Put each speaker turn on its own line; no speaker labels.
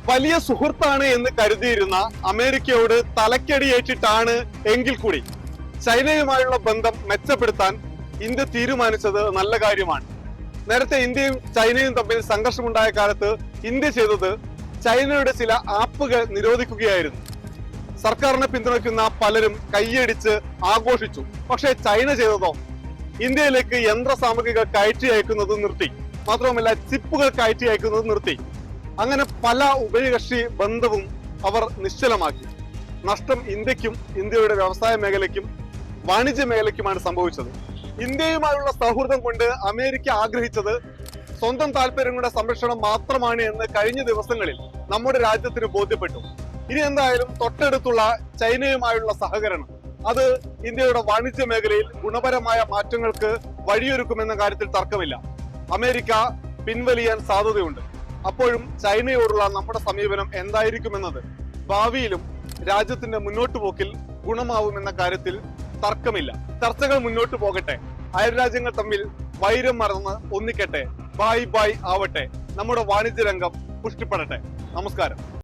വലിയ സുഹൃത്താണ് എന്ന് കരുതിയിരുന്ന അമേരിക്കയോട് തലക്കടിയേറ്റിട്ടാണ് എങ്കിൽ കൂടി ചൈനയുമായുള്ള ബന്ധം മെച്ചപ്പെടുത്താൻ ഇന്ത്യ തീരുമാനിച്ചത് നല്ല കാര്യമാണ്. നേരത്തെ ഇന്ത്യയും ചൈനയും തമ്മിൽ സംഘർഷമുണ്ടായ കാലത്ത് ഇന്ത്യ ചെയ്തത് ചൈനയുടെ ചില ആപ്പുകൾ നിരോധിക്കുകയായിരുന്നു. സർക്കാരിനെ പിന്തുണയ്ക്കുന്ന പലരും കൈയടിച്ച് ആഘോഷിച്ചു. പക്ഷേ ചൈന ചെയ്തതോ ഇന്ത്യയിലേക്ക് യന്ത്ര സാമഗ്രികൾ കയറ്റി അയക്കുന്നത് നിർത്തി. മാത്രവുമല്ല, ചിപ്പുകൾ കയറ്റി അയക്കുന്നത് നിർത്തി. അങ്ങനെ പല ഉഭയകക്ഷി ബന്ധവും അവർ നിശ്ചലമാക്കി. നഷ്ടം ഇന്ത്യക്കും ഇന്ത്യയുടെ വ്യവസായ മേഖലയ്ക്കും വാണിജ്യ മേഖലയ്ക്കുമാണ് സംഭവിച്ചത്. ഇന്ത്യയുമായുള്ള സൗഹൃദം കൊണ്ട് അമേരിക്ക ആഗ്രഹിച്ചത് സ്വന്തം താല്പര്യങ്ങളുടെ സംരക്ഷണം മാത്രമാണ് എന്ന് കഴിഞ്ഞ ദിവസങ്ങളിൽ നമ്മുടെ രാജ്യത്തിന് ബോധ്യപ്പെട്ടു. ഇനി എന്തായാലും തൊട്ടടുത്തുള്ള ചൈനയുമായുള്ള സഹകരണം അത് ഇന്ത്യയുടെ വാണിജ്യ മേഖലയിൽ ഗുണപരമായ മാറ്റങ്ങൾക്ക് വഴിയൊരുക്കുമെന്ന കാര്യത്തിൽ തർക്കമില്ല. അമേരിക്ക പിൻവലിയാൻ സാധ്യതയുണ്ട്. അപ്പോഴും ചൈനയോടുള്ള നമ്മുടെ സമീപനം എന്തായിരിക്കുമെന്നത് ഭാവിയിലും രാജ്യത്തിന്റെ മുന്നോട്ടു പോക്കിൽ ഗുണമാവുമെന്ന കാര്യത്തിൽ തർക്കമില്ല. ചർച്ചകൾ മുന്നോട്ട് പോകട്ടെ. അയൽരാജ്യങ്ങൾ തമ്മിൽ വൈരം മറന്ന് ഒന്നിക്കട്ടെ. ബൈ ബൈ ആവട്ടെ. നമ്മുടെ വാണിജ്യ രംഗം പുഷ്ടിപ്പെടട്ടെ. നമസ്കാരം.